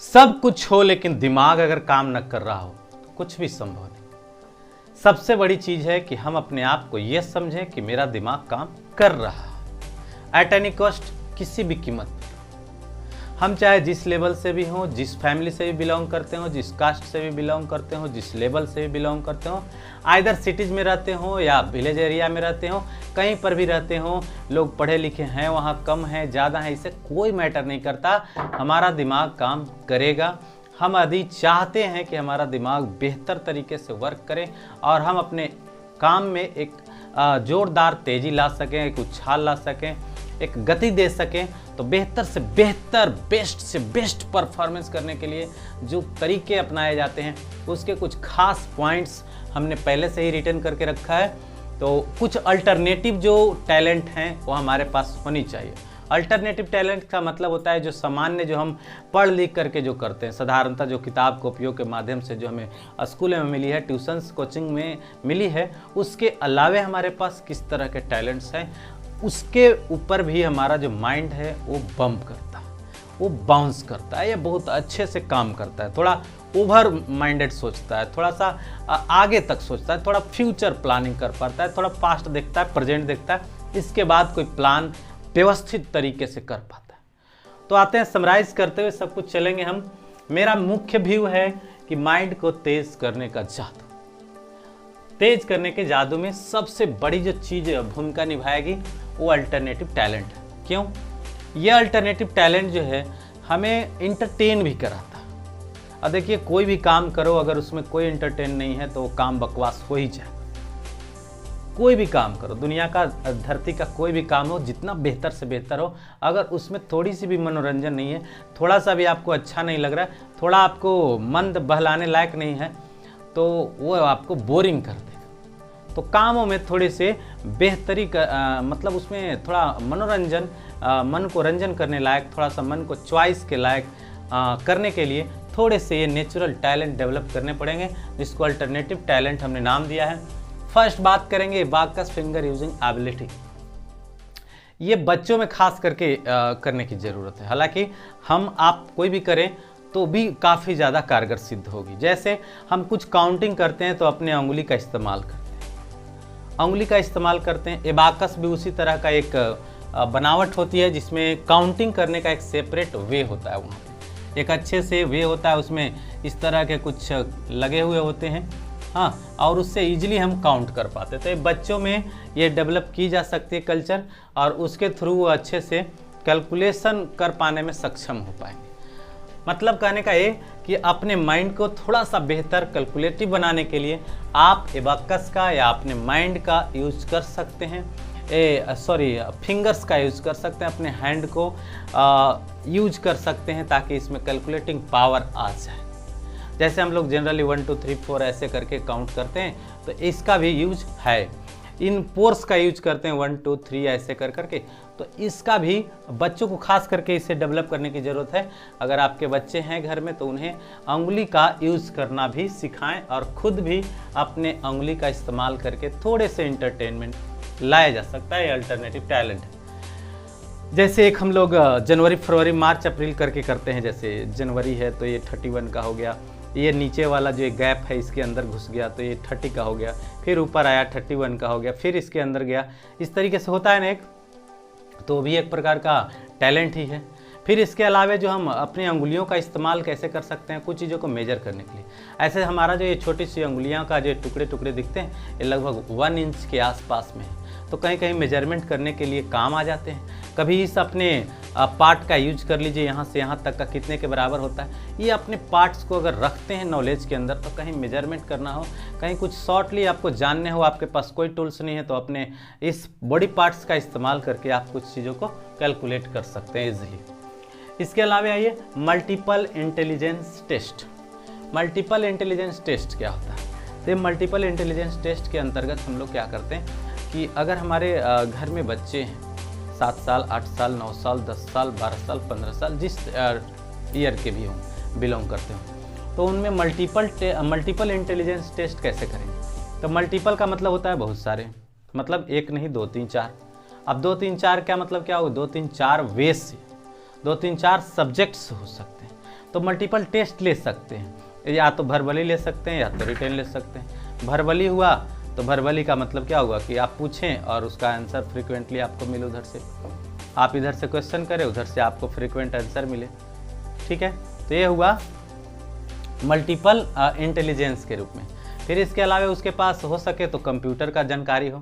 सब कुछ हो लेकिन दिमाग अगर काम न कर रहा हो तो कुछ भी संभव नहीं। सबसे बड़ी चीज है कि हम अपने आप को यह समझें कि मेरा दिमाग काम कर रहा है एट एनी कॉस्ट, किसी भी कीमत पर। हम चाहे जिस लेवल से भी हों, जिस फैमिली से भी बिलोंग करते हो, जिस कास्ट से भी बिलोंग करते हो, जिस लेवल से भी बिलोंग करते हो, आइदर सिटीज़ में रहते हो या विलेज एरिया में रहते हो, कहीं पर भी रहते हो, लोग पढ़े लिखे हैं वहाँ कम हैं ज़्यादा हैं, इससे कोई मैटर नहीं करता। हमारा दिमाग काम करेगा। हम यदि चाहते हैं कि हमारा दिमाग बेहतर तरीके से वर्क करे और हम अपने काम में एक ज़ोरदार तेज़ी ला सकें, एक उछाल ला सकें, एक गति दे सकें, तो बेहतर से बेहतर, बेस्ट से बेस्ट परफॉर्मेंस करने के लिए जो तरीके अपनाए जाते हैं उसके कुछ खास पॉइंट्स हमने पहले से ही रिटर्न करके रखा है। तो कुछ अल्टरनेटिव जो टैलेंट हैं वो हमारे पास होनी चाहिए। अल्टरनेटिव टैलेंट का मतलब होता है जो सामान्य, जो हम पढ़ लिख करके जो करते हैं, साधारणतः जो किताब कॉपियों के माध्यम से जो हमें स्कूल में मिली है, ट्यूशन्स कोचिंग में मिली है, उसके अलावे हमारे पास किस तरह के टैलेंट्स हैं, उसके ऊपर भी हमारा जो माइंड है वो बम्प करता है, वो बाउंस करता है, ये बहुत अच्छे से काम करता है। थोड़ा ओवर माइंडेड सोचता है, थोड़ा सा आगे तक सोचता है, थोड़ा फ्यूचर प्लानिंग कर पाता है, थोड़ा पास्ट देखता है, प्रेजेंट देखता है, इसके बाद कोई प्लान व्यवस्थित तरीके से कर पाता है। तो आते हैं समराइज करते हुए सब कुछ चलेंगे हम। मेरा मुख्य व्यू है कि माइंड को तेज करने का जादू, तेज करने के जादू में सबसे बड़ी जो चीज़ भूमिका निभाएगी वो अल्टरनेटिव टैलेंट है। क्यों? यह अल्टरनेटिव टैलेंट जो है हमें इंटरटेन भी कराता है। अब देखिए, कोई भी काम करो अगर उसमें कोई इंटरटेन नहीं है तो वो काम बकवास हो ही जाए। कोई भी काम करो, दुनिया का, धरती का कोई भी काम हो, जितना बेहतर से बेहतर हो, अगर उसमें थोड़ी सी भी मनोरंजन नहीं है, थोड़ा सा भी आपको अच्छा नहीं लग रहा है, थोड़ा आपको मन बहलाने लायक नहीं है, तो वो आपको बोरिंग कर देगा। तो कामों में थोड़े से बेहतरी मतलब उसमें थोड़ा मनोरंजन, मन को रंजन करने लायक, थोड़ा सा मन को चॉइस के लायक करने के लिए थोड़े से ये नेचुरल टैलेंट डेवलप करने पड़ेंगे, जिसको अल्टरनेटिव टैलेंट हमने नाम दिया है। फर्स्ट बात करेंगे बाकस फिंगर यूजिंग एबिलिटी। ये बच्चों में खास करके करने की ज़रूरत है। हालांकि हम आप कोई भी करें तो भी काफ़ी ज़्यादा कारगर सिद्ध होगी। जैसे हम कुछ काउंटिंग करते हैं तो अपने उंगली का इस्तेमाल करते हैं, उंगली का इस्तेमाल करते हैं। एबाकस भी उसी तरह का एक बनावट होती है जिसमें काउंटिंग करने का एक सेपरेट वे होता है, वहाँ पे एक अच्छे से वे होता है, उसमें इस तरह के कुछ लगे हुए होते हैं, हाँ, और उससे इजीली हम काउंट कर पाते। तो ये बच्चों में ये डेवलप की जा सकती है कल्चर, और उसके थ्रू वो अच्छे से कैलकुलेशन कर पाने में सक्षम हो पाएंगे। मतलब कहने का ये कि अपने माइंड को थोड़ा सा बेहतर कैलकुलेटिव बनाने के लिए आप एबाकस का या अपने माइंड का यूज कर सकते हैं, फिंगर्स का यूज कर सकते हैं, अपने हैंड को यूज कर सकते हैं, ताकि इसमें कैलकुलेटिंग पावर आ जाए। जैसे हम लोग जनरली 1 2 3 4 ऐसे करके काउंट करते हैं, तो इसका भी यूज है। इन पोर्स का यूज करते हैं 1 2 3 ऐसे कर करके, तो इसका भी बच्चों को खास करके इसे डेवलप करने की ज़रूरत है। अगर आपके बच्चे हैं घर में तो उन्हें उंगली का यूज़ करना भी सिखाएं, और खुद भी अपने उंगली का इस्तेमाल करके थोड़े से इंटरटेनमेंट लाया जा सकता है। अल्टरनेटिव टैलेंट जैसे एक हम लोग जनवरी फरवरी मार्च अप्रैल करके करते हैं। जैसे जनवरी है तो ये 31 का हो गया, ये नीचे वाला जो एक गैप है इसके अंदर घुस गया तो ये 30 का हो गया, फिर ऊपर आया 31 का हो गया, फिर इसके अंदर गया, इस तरीके से होता है ना एक, तो भी एक प्रकार का टैलेंट ही है। फिर इसके अलावा जो हम अपनी अंगुलियों का इस्तेमाल कैसे कर सकते हैं कुछ चीज़ों को मेजर करने के लिए। ऐसे हमारा जो ये छोटी सी अंगुलियां का जो टुकड़े टुकड़े दिखते हैं, ये लगभग 1 इंच के आसपास में है, तो कहीं कहीं मेजरमेंट करने के लिए काम आ जाते हैं। कभी इस अपने पार्ट का यूज कर लीजिए, यहाँ से यहाँ तक का कितने के बराबर होता है, ये अपने पार्ट्स को अगर रखते हैं नॉलेज के अंदर, तो कहीं मेजरमेंट करना हो, कहीं कुछ शॉर्टली आपको जानने हो, आपके पास कोई टूल्स नहीं है, तो अपने इस बॉडी पार्ट्स का इस्तेमाल करके आप कुछ चीज़ों को कैलकुलेट कर सकते हैं ईजिली। इसके अलावा आइए multiple intelligence test. Multiple intelligence test क्या होता है? तो मल्टीपल इंटेलिजेंस टेस्ट के अंतर्गत हम लोग क्या करते हैं कि अगर हमारे घर में बच्चे हैं 7 साल 8 साल 9 साल 10 साल 12 साल 15 साल जिस ईयर के भी हों, बिलोंग करते हों, तो उनमें मल्टीपल इंटेलिजेंस टेस्ट कैसे करेंगे? तो मल्टीपल का मतलब होता है बहुत सारे, मतलब एक नहीं 2 3 4। अब 2 3 4 क्या मतलब क्या हो? 2 3 4 वेज से 2 3 4 सब्जेक्ट्स हो सकते हैं। तो मल्टीपल टेस्ट ले सकते हैं, या तो वर्बली ले सकते हैं या तो रिटेन ले सकते हैं। वर्बली हुआ तो वर्बली का मतलब क्या होगा कि आप पूछें और उसका आंसर फ्रीक्वेंटली आपको मिले, उधर से आप इधर से क्वेश्चन करें, उधर से आपको फ्रीक्वेंट आंसर मिले। ठीक है, तो ये हुआ मल्टीपल इंटेलिजेंस के रूप में। फिर इसके अलावा उसके पास हो सके तो कंप्यूटर का जानकारी हो,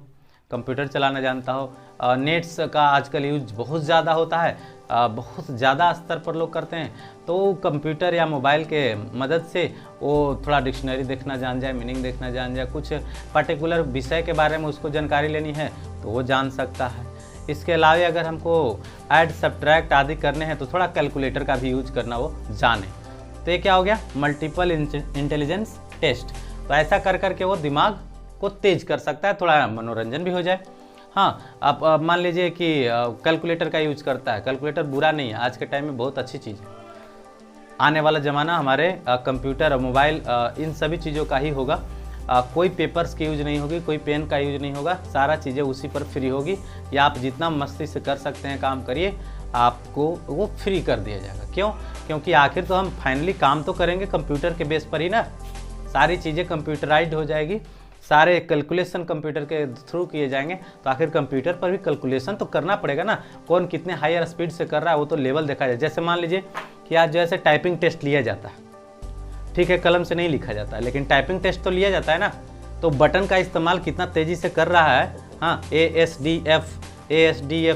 कंप्यूटर चलाना जानता हो। नेट्स का आजकल यूज बहुत ज़्यादा होता है, बहुत ज़्यादा स्तर पर लोग करते हैं, तो कंप्यूटर या मोबाइल के मदद से वो थोड़ा डिक्शनरी देखना जान जाए, मीनिंग देखना जान जाए, कुछ पर्टिकुलर विषय के बारे में उसको जानकारी लेनी है तो वो जान सकता है। इसके अलावा अगर हमको ऐड सब्ट्रैक्ट आदि करने हैं तो थोड़ा कैलकुलेटर का भी यूज करना वो जाने। तो ये क्या हो गया, मल्टीपल इंटेलिजेंस टेस्ट। तो ऐसा कर करके वो दिमाग को तेज कर सकता है, थोड़ा मनोरंजन भी हो जाए। हाँ, आप मान लीजिए कि कैलकुलेटर का यूज करता है, कैलकुलेटर बुरा नहीं है, आज के टाइम में बहुत अच्छी चीज़ है। आने वाला ज़माना हमारे कंप्यूटर और मोबाइल इन सभी चीज़ों का ही होगा। कोई पेपर्स की यूज नहीं होगी, कोई पेन का यूज नहीं होगा, सारा चीज़ें उसी पर फ्री होगी। या आप जितना मस्ती से कर सकते हैं काम करिए, आपको वो फ्री कर दिया जाएगा। क्यों? क्योंकि आखिर तो हम फाइनली काम तो करेंगे कंप्यूटर के बेस पर ही ना, सारी चीज़ें कंप्यूटराइज्ड हो जाएगी, सारे कैलकुलेशन कंप्यूटर के थ्रू किए जाएंगे, तो आखिर कंप्यूटर पर भी कैलकुलेशन तो करना पड़ेगा ना। कौन कितने हायर स्पीड से कर रहा है वो तो लेवल देखा जाए। जैसे मान लीजिए कि आज जैसे टाइपिंग टेस्ट लिया जाता है, ठीक है, कलम से नहीं लिखा जाता है, लेकिन टाइपिंग टेस्ट तो लिया जाता है ना, तो बटन का इस्तेमाल कितना तेज़ी से कर रहा है। हाँ, ASDF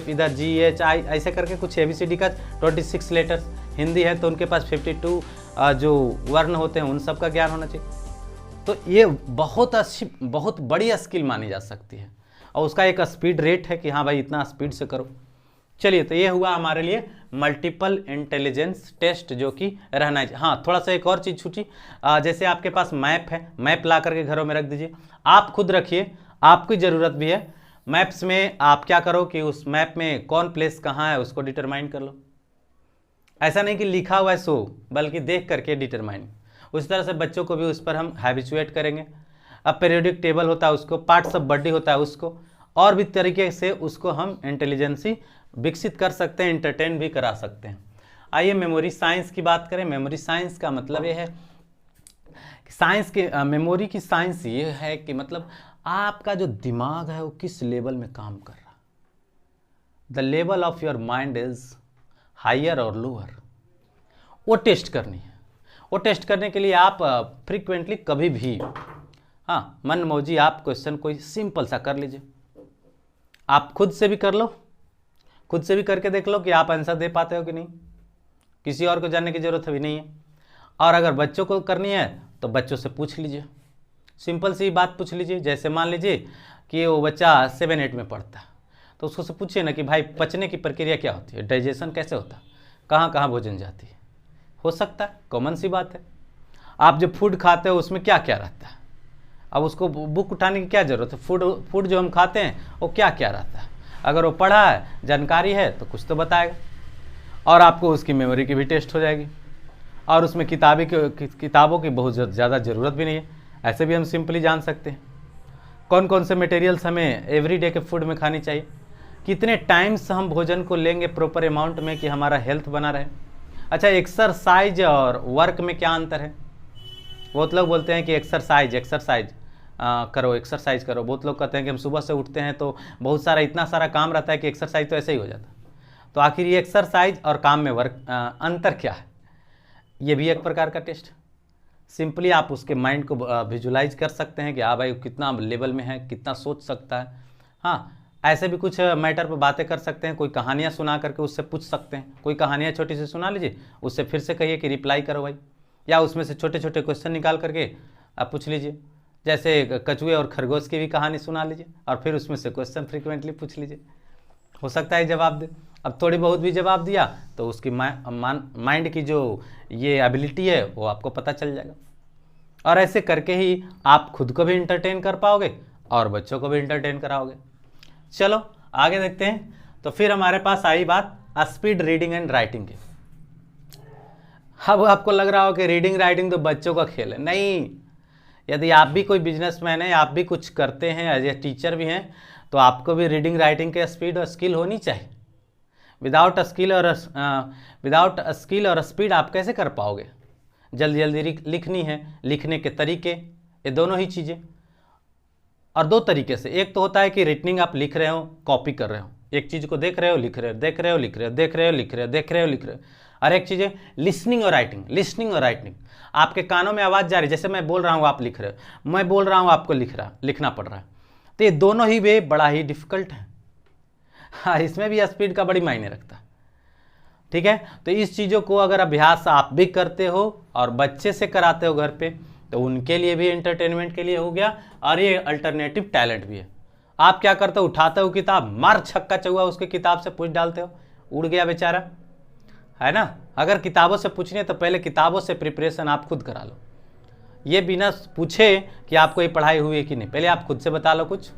इधर GHI ऐसे करके कुछ ABCD का 26 लेटर्स, हिंदी है तो उनके पास 52 जो वर्ण होते हैं उन सब का ज्ञान होना चाहिए। तो ये बहुत बड़ी स्किल मानी जा सकती है, और उसका एक स्पीड रेट है कि हाँ भाई इतना स्पीड से करो। चलिए, तो ये हुआ हमारे लिए मल्टीपल इंटेलिजेंस टेस्ट जो कि रहना है। हाँ, थोड़ा सा एक और चीज़ छूटी, जैसे आपके पास मैप है, मैप ला करके घरों में रख दीजिए, आप खुद रखिए, आपकी ज़रूरत भी है। मैप्स में आप क्या करो कि उस मैप में कौन प्लेस कहाँ है उसको डिटरमाइन कर लो। ऐसा नहीं कि लिखा हुआ है सो, बल्कि देख करके डिटरमाइन। उस तरह से बच्चों को भी उस पर हम हैबिचुएट करेंगे। अब पीरियोडिक टेबल होता है उसको, पार्ट्स ऑफ बॉडी होता है उसको, और भी तरीके से उसको हम इंटेलिजेंसी विकसित कर सकते हैं, इंटरटेन भी करा सकते हैं। आइए मेमोरी साइंस की बात करें। मेमोरी साइंस का मतलब ये है कि साइंस के मेमोरी की साइंस ये है कि मतलब आपका जो दिमाग है वो किस लेवल में काम कर रहा, the level of your mind is higher और लोअर, वो टेस्ट करनी है। वो टेस्ट करने के लिए आप फ्रीक्वेंटली कभी भी हाँ मन मौजी आप क्वेश्चन कोई सिंपल सा कर लीजिए। आप खुद से भी कर लो, खुद से भी करके देख लो कि आप आंसर दे पाते हो कि नहीं, किसी और को जानने की ज़रूरत भी नहीं है। और अगर बच्चों को करनी है तो बच्चों से पूछ लीजिए, सिंपल सी बात पूछ लीजिए। जैसे मान लीजिए कि वो बच्चा 7-8 में पढ़ता है, तो उसको से पूछिए ना कि भाई पचने की प्रक्रिया क्या होती है, डाइजेशन कैसे होता है, कहाँ कहाँ भोजन जाती है। हो सकता है, कॉमन सी बात है। आप जो फूड खाते हो उसमें क्या क्या रहता है, अब उसको बुक उठाने की क्या ज़रूरत है। फूड जो हम खाते हैं वो क्या क्या रहता है, अगर वो पढ़ा है, जानकारी है तो कुछ तो बताएगा, और आपको उसकी मेमोरी की भी टेस्ट हो जाएगी। और उसमें किताबों की बहुत ज़्यादा ज़रूरत भी नहीं है, ऐसे भी हम सिंपली जान सकते हैं कौन कौन से मटेरियल्स हमें एवरीडे के फूड में खानी चाहिए, कितने टाइम्स हम भोजन को लेंगे प्रॉपर अमाउंट में कि हमारा हेल्थ बना रहे। अच्छा, एक्सरसाइज और वर्क में क्या अंतर है। बहुत लोग बोलते हैं कि एक्सरसाइज करो। बहुत लोग कहते हैं कि हम सुबह से उठते हैं तो बहुत सारा इतना सारा काम रहता है कि एक्सरसाइज तो ऐसे ही हो जाता है। तो आखिर ये एक्सरसाइज और काम में अंतर क्या है, ये भी एक प्रकार का टेस्ट। सिंपली आप उसके माइंड को विजुलाइज कर सकते हैं कि हाँ भाई कितना लेवल में है, कितना सोच सकता है। हाँ, ऐसे भी कुछ मैटर पर बातें कर सकते हैं, कोई कहानियाँ सुना करके उससे पूछ सकते हैं। कोई कहानियाँ छोटी सी सुना लीजिए, उससे फिर से कहिए कि रिप्लाई करो भाई, या उसमें से छोटे छोटे क्वेश्चन निकाल करके आप पूछ लीजिए। जैसे कछुए और खरगोश की भी कहानी सुना लीजिए और फिर उसमें से क्वेश्चन फ्रीक्वेंटली पूछ लीजिए, हो सकता है जवाब दे। अब थोड़ी बहुत भी जवाब दिया तो उसकी माइंड की जो ये एबिलिटी है वो आपको पता चल जाएगा। और ऐसे करके ही आप खुद को भी इंटरटेन कर पाओगे और बच्चों को भी इंटरटेन कराओगे। चलो आगे देखते हैं। तो फिर हमारे पास आई बात स्पीड रीडिंग एंड राइटिंग की। अब आपको लग रहा हो कि रीडिंग राइटिंग तो बच्चों का खेल है। नहीं, यदि आप भी कोई बिजनेसमैन है, आप भी कुछ करते हैं, एज ए टीचर भी हैं, तो आपको भी रीडिंग राइटिंग के स्पीड और स्किल होनी चाहिए। विदाउट स्किल और स्पीड आप कैसे कर पाओगे? जल्दी जल्दी लिखनी है, लिखने के तरीके, ये दोनों ही चीज़ें। और दो तरीके से, एक तो होता है कि रिटनिंग आप लिख रहे हो, कॉपी कर रहे हो, एक चीज़ को देख रहे हो, लिख रहे हो, देख रहे हो, लिख रहे हो, देख रहे हो, लिख रहे हो, देख रहे हो, लिख रहे हो। और एक चीज़ है लिसनिंग और राइटिंग। लिसनिंग और राइटिंग, आपके कानों में आवाज़ जा रही है, जैसे मैं बोल रहा हूँ आप लिख रहे हो, मैं बोल रहा हूँ आपको लिखना पड़ रहा है। तो ये दोनों ही वे बड़ा ही डिफिकल्ट है। हाँ, इसमें भी स्पीड का बड़ी मायने रखता है। ठीक है, तो इस चीज़ों को अगर अभ्यास आप भी करते हो और बच्चे से कराते हो घर पे, तो उनके लिए भी एंटरटेनमेंट के लिए हो गया और ये अल्टरनेटिव टैलेंट भी है। आप क्या करते हो, उठाते हो किताब, मार छक्का चौका उसके किताब से पूछ डालते हो, उड़ गया बेचारा, है ना। अगर किताबों से पूछनी है तो पहले किताबों से प्रिपरेशन आप खुद करा लो, ये बिना पूछे कि आपको ये पढ़ाई हुई है कि नहीं, पहले आप खुद से बता लो कुछ,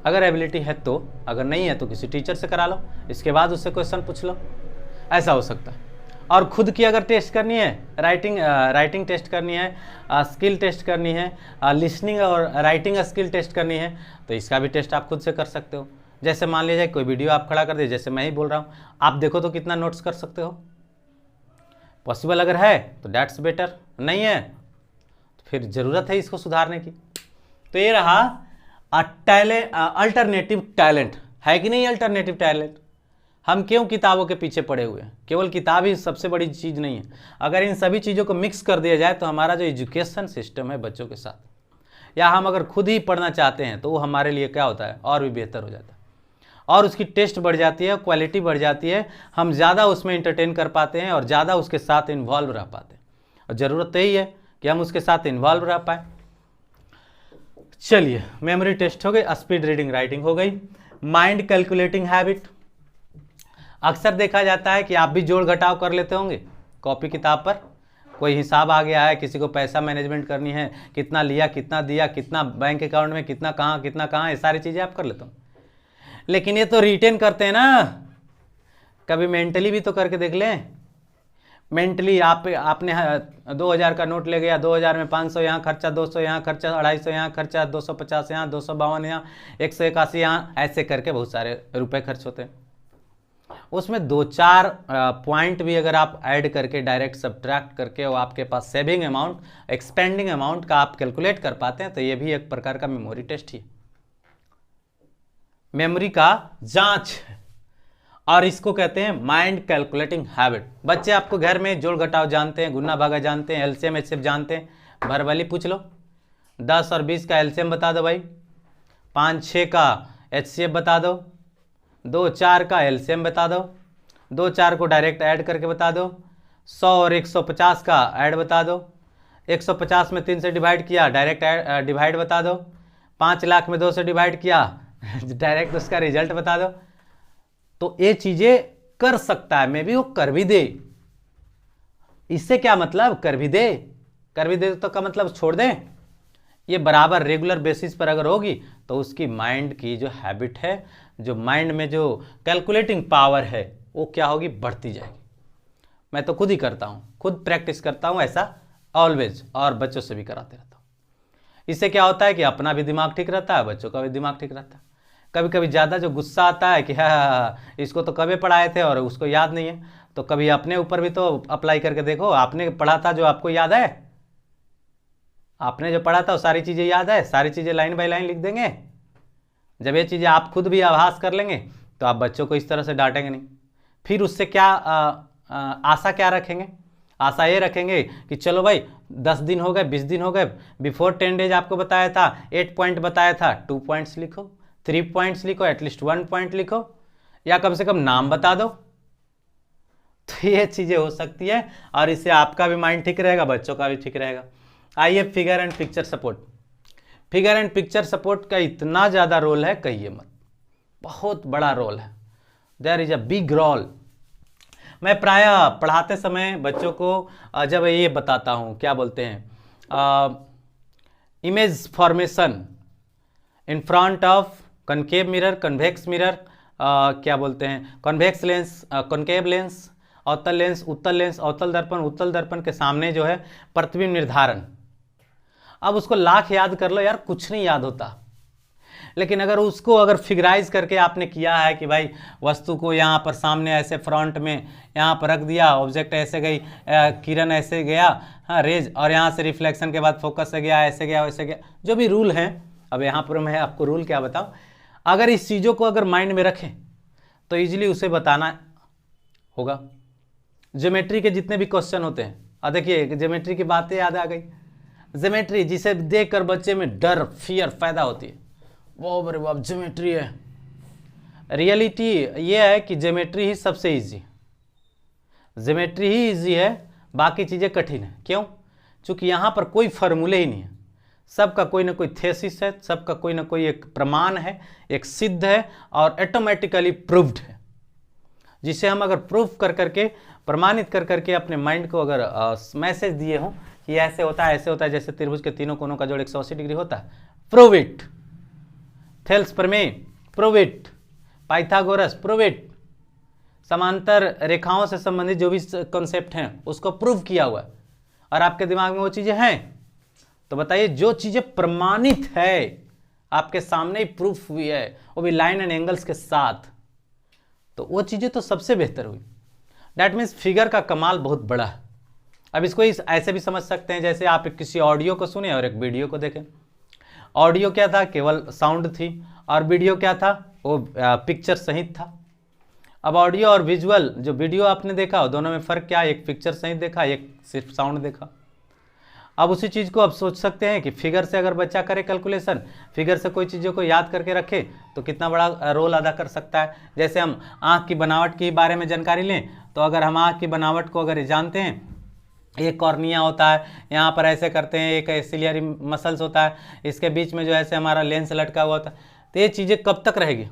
अगर एबिलिटी है तो, अगर नहीं है तो किसी टीचर से करा लो, इसके बाद उससे क्वेश्चन पूछ लो, ऐसा हो सकता है। और खुद की अगर टेस्ट करनी है, राइटिंग टेस्ट करनी है, स्किल टेस्ट करनी है, लिसनिंग और राइटिंग स्किल टेस्ट करनी है, तो इसका भी टेस्ट आप खुद से कर सकते हो। जैसे मान लीजिए कोई वीडियो आप खड़ा कर दीजिए, जैसे मैं ही बोल रहा हूँ, आप देखो तो कितना नोट्स कर सकते हो। पॉसिबल अगर है तो दैट्स बेटर, नहीं है तो फिर ज़रूरत है इसको सुधारने की। तो ये रहा अल्टरनेटिव टैलेंट, है कि नहीं अल्टरनेटिव टैलेंट। हम क्यों किताबों के पीछे पड़े हुए हैं? केवल किताब ही सबसे बड़ी चीज़ नहीं है। अगर इन सभी चीज़ों को मिक्स कर दिया जाए तो हमारा जो एजुकेशन सिस्टम है बच्चों के साथ, या हम अगर खुद ही पढ़ना चाहते हैं, तो वो हमारे लिए क्या होता है, और भी बेहतर हो जाता है, और उसकी टेस्ट बढ़ जाती है, क्वालिटी बढ़ जाती है, हम ज़्यादा उसमें इंटरटेन कर पाते हैं और ज़्यादा उसके साथ इन्वॉल्व रह पाते हैं। और ज़रूरत यही है कि हम उसके साथ इन्वॉल्व रह पाए। चलिए, मेमोरी टेस्ट हो गई, स्पीड रीडिंग राइटिंग हो गई। माइंड कैलकुलेटिंग हैबिट, अक्सर देखा जाता है कि आप भी जोड़ घटाव कर लेते होंगे कॉपी किताब पर। कोई हिसाब आ गया है, किसी को पैसा मैनेजमेंट करनी है, कितना लिया, कितना दिया, कितना बैंक अकाउंट में, कितना कहाँ, ये सारी चीज़ें आप कर लेते हो। लेकिन ये तो रिटेन करते हैं ना, कभी मेंटली भी तो करके देख लें। मेंटली आपने 2000 का नोट ले गया, 2000 में 500 यहाँ खर्चा, 200 यहाँ खर्चा, 250 यहाँ खर्चा, 250 यहाँ, 252 यहाँ, 181 यहाँ, ऐसे करके बहुत सारे रुपए खर्च होते हैं। उसमें 2-4 पॉइंट भी अगर आप ऐड करके डायरेक्ट सब्ट्रैक्ट करके वो आपके पास सेविंग अमाउंट, एक्सपेंडिंग अमाउंट का आप कैलकुलेट कर पाते हैं, तो ये भी एक प्रकार का मेमोरी टेस्ट ही, मेमोरी का जांच, और इसको कहते हैं माइंड कैलकुलेटिंग हैबिट। बच्चे आपको घर में जोड़ घटाव जानते हैं, गुना भागा जानते हैं, एलसीएम एचसीएफ जानते हैं, भरभली पूछ लो, 10 और 20 का एलसीएम बता दो भाई, 5-6 का एचसीएफ बता दो, 2-4 का एलसीएम बता दो, 2-4 को डायरेक्ट ऐड करके बता दो, 100 और 150 का ऐड बता दो, 150 में 3 से डिवाइड किया, डायरेक्ट डिवाइड बता दो, 5 लाख में 2 से डिवाइड किया, डायरेक्ट उसका रिजल्ट बता दो। तो ये चीज़ें कर सकता है, मैं भी वो कर भी दे। इससे क्या मतलब, कर भी दे तो का मतलब छोड़ दें। ये बराबर रेगुलर बेसिस पर अगर होगी तो उसकी माइंड की जो हैबिट है, जो माइंड में जो कैलकुलेटिंग पावर है, वो क्या होगी, बढ़ती जाएगी। मैं तो खुद ही करता हूँ, खुद प्रैक्टिस करता हूँ ऐसा ऑलवेज, और बच्चों से भी कराते रहता हूँ। इससे क्या होता है कि अपना भी दिमाग ठीक रहता है, बच्चों का भी दिमाग ठीक रहता है। कभी कभी ज़्यादा जो गुस्सा आता है कि हाँ इसको तो कभी पढ़ाए थे और उसको याद नहीं है, तो कभी अपने ऊपर भी तो अप्लाई करके देखो। आपने पढ़ा था जो आपको याद है, आपने जो पढ़ा था वो सारी चीज़ें याद है, सारी चीज़ें लाइन बाय लाइन लिख देंगे। जब ये चीज़ें आप खुद भी आभास कर लेंगे तो आप बच्चों को इस तरह से डांटेंगे नहीं। फिर उससे क्या आशा क्या रखेंगे, आशा ये रखेंगे कि चलो भाई 10 दिन हो गए, 20 दिन हो गए, बिफोर 10 डेज आपको बताया था, 8 पॉइंट बताया था, 2 पॉइंट्स लिखो, 3 पॉइंट्स लिखो, एटलीस्ट 1 पॉइंट लिखो, या कम से कम नाम बता दो। तो ये चीज़ें हो सकती है, और इससे आपका भी माइंड ठीक रहेगा, बच्चों का भी ठीक रहेगा। आइए figure and picture support. Figure and picture support का इतना ज़्यादा रोल है, कहिए मत, बहुत बड़ा रोल है। There is a big role. मैं प्रायः पढ़ाते समय बच्चों को जब ये बताता हूँ, क्या बोलते हैं, image formation in front of concave mirror, convex mirror, क्या बोलते हैं, कन्वेक्स लेंस, कॉनकेव लेंस, अवतल लेंस, उत्तल लेंस, अवतल दर्पण के सामने जो है प्रतिबिंब निर्धारण। अब उसको लाख याद कर लो यार, कुछ नहीं याद होता। लेकिन अगर उसको अगर फिगराइज करके आपने किया है कि भाई वस्तु को यहाँ पर सामने ऐसे फ्रंट में यहाँ पर रख दिया, ऑब्जेक्ट ऐसे गई, किरण ऐसे गया, हाँ रेज, और यहाँ से रिफ्लेक्शन के बाद फोकस से गया, ऐसे गया वैसे गया, जो भी रूल है। अब यहाँ पर मैं आपको रूल क्या बताऊँ, अगर इस चीज़ों को अगर माइंड में रखें तो ईजिली उसे बताना होगा। ज्योमेट्री के जितने भी क्वेश्चन होते हैं, देखिए ज्योमेट्री की बातें याद आ गई। ज्योमेट्री जिसे देखकर बच्चे में डर, फियर पैदा होती है, वो बड़े बाप ज्योमेट्री है। रियलिटी ये है कि ज्योमेट्री ही सबसे इजी, ज्योमेट्री ही इजी है, बाकी चीज़ें कठिन है। क्यों? क्योंकि यहाँ पर कोई फार्मूले ही नहीं है, सबका कोई ना कोई थेसिस है, सबका कोई ना कोई एक प्रमाण है, एक सिद्ध है और ऑटोमेटिकली प्रूव्ड है, जिसे हम अगर प्रूफ कर करके, प्रमाणित कर करके अपने माइंड को अगर मैसेज दिए हों कि ऐसे होता है, ऐसे होता है, जैसे त्रिभुज के तीनों कोनों का जोड़ 180 डिग्री होता है, प्रूव इट। थेल्स प्रमेय, prove it. Pythagoras, prove it. समांतर रेखाओं से संबंधित जो भी कॉन्सेप्ट हैं उसको प्रूव किया हुआ है और आपके दिमाग में वो चीज़ें हैं, तो बताइए जो चीज़ें प्रमाणित है, आपके सामने ही प्रूफ हुई है, वो भी लाइन एंड एंगल्स के साथ, तो वो चीज़ें तो सबसे बेहतर हुई। डैट मीन्स फिगर का कमाल बहुत बड़ा है। अब इसको ऐसे भी समझ सकते हैं जैसे आप किसी ऑडियो को सुने और एक वीडियो को देखें। ऑडियो क्या था? केवल साउंड थी, और वीडियो क्या था? वो पिक्चर सहित था। अब ऑडियो और विजुअल, जो वीडियो आपने देखा, दोनों में फ़र्क क्या? एक पिक्चर सहित देखा, एक सिर्फ साउंड देखा। अब उसी चीज़ को आप सोच सकते हैं कि फिगर से अगर बच्चा करे कैलकुलेशन, फिगर से कोई चीज़ों को याद करके रखे तो कितना बड़ा रोल अदा कर सकता है। जैसे हम आँख की बनावट के बारे में जानकारी लें, तो अगर हम आँख की बनावट को अगर जानते हैं, एक कॉर्निया होता है, यहाँ पर ऐसे करते हैं, एक सिलियरी मसल्स होता है, इसके बीच में जो ऐसे हमारा लेंस लटका हुआ होता है, तो ये चीज़ें कब तक रहेगी?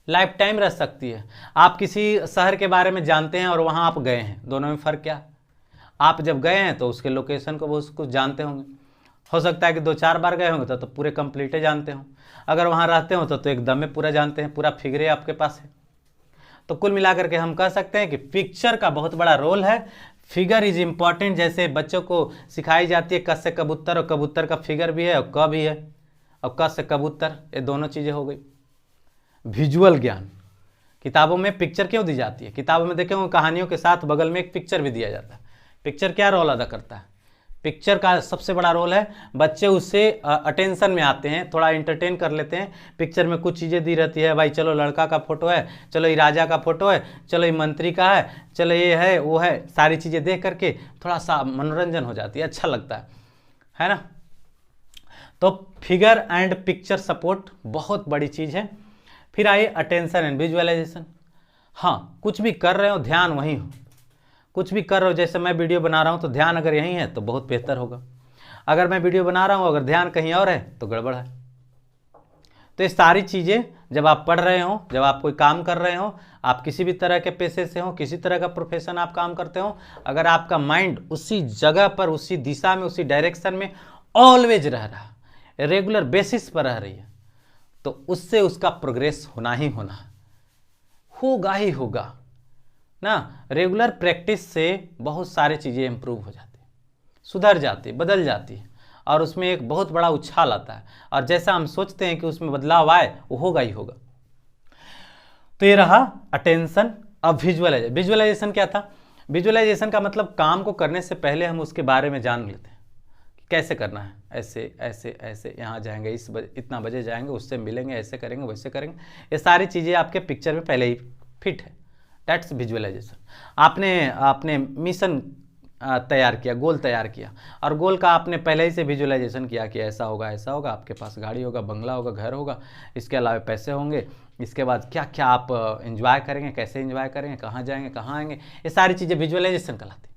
लाइफ टाइम रह सकती है। आप किसी शहर के बारे में जानते हैं और वहाँ आप गए हैं, दोनों में फ़र्क क्या? आप जब गए हैं तो उसके लोकेशन को बहुत कुछ जानते होंगे, हो सकता है कि 2-4 बार गए होंगे तो पूरे कंप्लीटे जानते हों, अगर वहाँ रहते हो तो एकदम में पूरा जानते हैं, पूरा फिगरे आपके पास है। तो कुल मिलाकर के हम कह सकते हैं कि पिक्चर का बहुत बड़ा रोल है, फिगर इज इम्पॉर्टेंट। जैसे बच्चों को सिखाई जाती है क से कबूतर, और कबूतर का फिगर भी है और क भी है, और क से कबूतर, ये दोनों चीज़ें हो गई। विजुअल ज्ञान, किताबों में पिक्चर क्यों दी जाती है? किताबों में देखेंगे कहानियों के साथ बगल में एक पिक्चर भी दिया जाता है। पिक्चर क्या रोल अदा करता है? पिक्चर का सबसे बड़ा रोल है, बच्चे उससे अटेंशन में आते हैं, थोड़ा एंटरटेन कर लेते हैं। पिक्चर में कुछ चीज़ें दी रहती है, भाई चलो लड़का का फोटो है, चलो ये राजा का फोटो है, चलो ये मंत्री का है, चलो ये है वो है, सारी चीज़ें देख करके थोड़ा सा मनोरंजन हो जाती है, अच्छा लगता है ना। तो फिगर एंड पिक्चर सपोर्ट बहुत बड़ी चीज़ है। फिर आइए अटेंशन एंड विजुअलाइजेशन। हाँ, कुछ भी कर रहे हो ध्यान वहीं हो, कुछ भी कर रहे हो, जैसे मैं वीडियो बना रहा हूँ तो ध्यान अगर यहीं है तो बहुत बेहतर होगा। अगर मैं वीडियो बना रहा हूँ अगर ध्यान कहीं और है तो गड़बड़ है। तो ये सारी चीज़ें जब आप पढ़ रहे हो, जब आप कोई काम कर रहे हो, आप किसी भी तरह के पेशे से हो, किसी तरह का प्रोफेशन आप काम करते हो, अगर आपका माइंड उसी जगह पर, उसी दिशा में, उसी डायरेक्शन में ऑलवेज रह रहा है, रेगुलर बेसिस पर रह रही है, तो उससे उसका प्रोग्रेस होना ही होना है, होगा ही होगा ना। रेगुलर प्रैक्टिस से बहुत सारी चीज़ें इंप्रूव हो जाती, सुधर जाती, बदल जाती, और उसमें एक बहुत बड़ा उछाल आता है, और जैसा हम सोचते हैं कि उसमें बदलाव आए वो होगा ही होगा। तो ये रहा अटेंशन। अब विजुअलाइजेशन क्या था? विजुअलाइजेशन का मतलब काम को करने से पहले हम उसके बारे में जान लेते हैं कि कैसे करना है, ऐसे ऐसे ऐसे, यहाँ जाएंगे, इतना बजे जाएंगे, उससे मिलेंगे, ऐसे करेंगे, वैसे करेंगे। ये सारी चीज़ें आपके पिक्चर में पहले ही फिट है, दैट्स विजुअलाइजेशन। आपने मिशन तैयार किया, गोल तैयार किया, और गोल का आपने पहले ही से विजुअलाइजेशन किया कि ऐसा होगा, ऐसा होगा, आपके पास गाड़ी होगा, बंगला होगा, घर होगा, इसके अलावा पैसे होंगे, इसके बाद क्या क्या आप एंजॉय करेंगे, कैसे एंजॉय करेंगे, कहाँ जाएंगे, कहाँ आएंगे, ये सारी चीज़ें विजुअलाइजेशन कहलाती।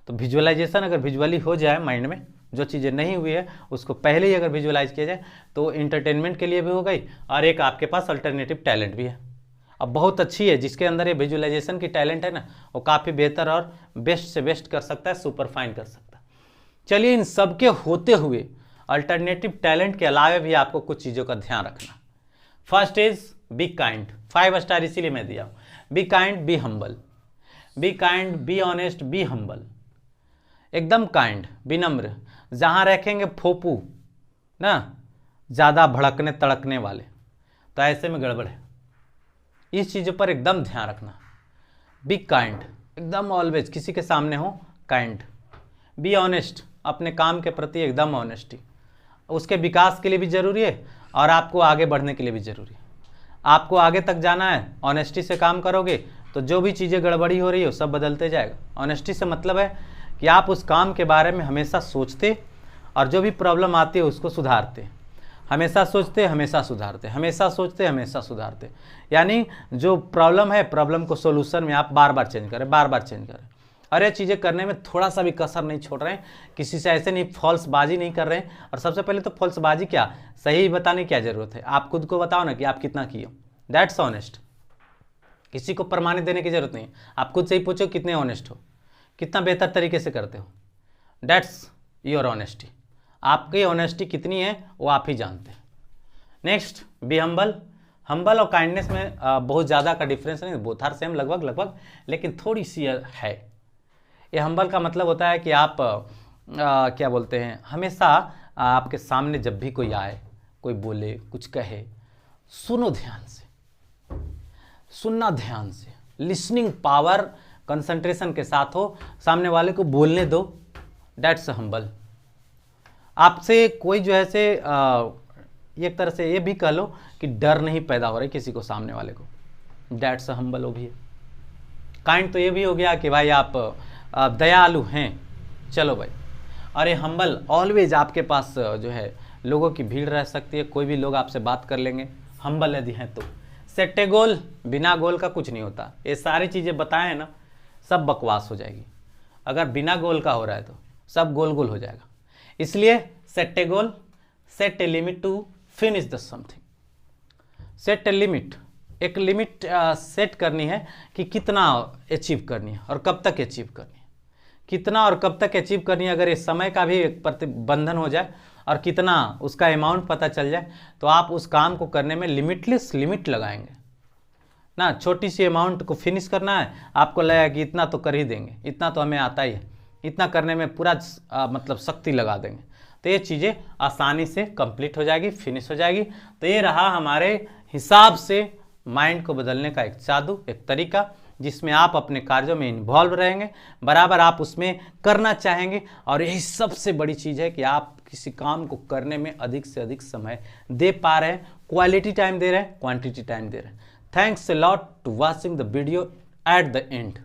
तो विजुअलाइजेशन अगर विजुअली हो जाए माइंड में, जो चीज़ें नहीं हुई है उसको पहले ही अगर विजुअलाइज किया जाए तो इंटरटेनमेंट के लिए भी हो गई, और एक आपके पास अल्टरनेटिव टैलेंट भी है। अब बहुत अच्छी है, जिसके अंदर ये विजुअलाइजेशन की टैलेंट है ना, वो काफ़ी बेहतर और बेस्ट से बेस्ट कर सकता है, सुपर फाइन कर सकता है। चलिए, इन सब के होते हुए अल्टरनेटिव टैलेंट के अलावा भी आपको कुछ चीज़ों का ध्यान रखना। First is be kind, 5 star इसीलिए मैं दिया। Be kind, be humble, be kind, be honest, be humble. एकदम काइंड, विनम्र, जहाँ रखेंगे फोपू ना, ज़्यादा भड़कने तड़कने वाले, तो ऐसे में गड़बड़ है। इस चीज़ों पर एकदम ध्यान रखना। बी काइंड, एकदम ऑलवेज किसी के सामने हो काइंड। बी ऑनेस्ट, अपने काम के प्रति एकदम ऑनेस्टी, उसके विकास के लिए भी ज़रूरी है और आपको आगे बढ़ने के लिए भी ज़रूरी है। आपको आगे तक जाना है, ऑनेस्टी से काम करोगे तो जो भी चीज़ें गड़बड़ी हो रही है सब बदलते जाएगा। ऑनेस्टी से मतलब है कि आप उस काम के बारे में हमेशा सोचते और जो भी प्रॉब्लम आती है उसको सुधारते, हमेशा सोचते हमेशा सुधारते, हमेशा सोचते हमेशा सुधारते। यानी जो प्रॉब्लम है, प्रॉब्लम को सोल्यूशन में आप बार बार चेंज करें, बार बार चेंज करें। और ये चीज़ें करने में थोड़ा सा भी कसर नहीं छोड़ रहे हैं, किसी से ऐसे नहीं फॉल्सबाजी नहीं कर रहे हैं। और सबसे पहले तो फॉल्सबाजी क्या, सही बताने की क्या ज़रूरत है, आप खुद को बताओ ना कि आप कितना किए, दैट्स ऑनेस्ट। किसी को प्रमाणित देने की जरूरत नहीं, आप खुद से ही पूछो कितने ऑनेस्ट हो, कितना बेहतर तरीके से करते हो, दैट्स योर ऑनेस्टी। आपकी ऑनेस्टी कितनी है वो आप ही जानते हैं। Next, be humble. हम्बल और काइंडनेस में बहुत ज़्यादा का डिफरेंस नहीं, बोथ आर सेम लगभग, लेकिन थोड़ी सी है। ये हम्बल का मतलब होता है कि आप क्या बोलते हैं, हमेशा आपके सामने जब भी कोई आए, कोई बोले, कुछ कहे, सुनो ध्यान से, सुनना ध्यान से, लिसनिंग पावर कंसंट्रेशन के साथ हो, सामने वाले को बोलने दो, दैट्स हम्बल। आपसे कोई जो है से एक तरह से ये भी कह लो कि डर नहीं पैदा हो रहा है किसी को, सामने वाले को, दैट्स हम्बल वो भी है। काइंड तो ये भी हो गया कि भाई आप दयालु हैं, चलो भाई। और ये हम्बल ऑलवेज आपके पास जो है लोगों की भीड़ रह सकती है, कोई भी लोग आपसे बात कर लेंगे, हम्बल यदि हैं तो। सेट ए गोल, बिना गोल का कुछ नहीं होता। ये सारी चीज़ें बताएं ना, सब बकवास हो जाएगी। अगर बिना गोल का हो रहा है तो सब गोल गोल हो जाएगा। इसलिए set a goal, set a limit to finish the something. Set a limit, एक लिमिट सेट करनी है कि कितना अचीव करनी है और कब तक अचीव करनी है, कितना और कब तक अचीव करनी है। अगर इस समय का भी एक प्रतिबंधन हो जाए और कितना उसका अमाउंट पता चल जाए तो आप उस काम को करने में लिमिटलेस लिमिट लगाएंगे ना। छोटी सी अमाउंट को फिनिश करना है, आपको लगेगा कि इतना तो कर ही देंगे, इतना तो हमें आता ही है, इतना करने में पूरा मतलब शक्ति लगा देंगे, तो ये चीज़ें आसानी से कंप्लीट हो जाएगी, फिनिश हो जाएगी। तो ये रहा हमारे हिसाब से माइंड को बदलने का एक जादू, एक तरीका, जिसमें आप अपने कार्यों में इन्वॉल्व रहेंगे, बराबर आप उसमें करना चाहेंगे। और यही सबसे बड़ी चीज़ है कि आप किसी काम को करने में अधिक से अधिक समय दे पा रहे हैं, क्वालिटी टाइम दे रहे हैं, क्वांटिटी टाइम दे रहे हैं। Thanks a lot to watching the video at the and.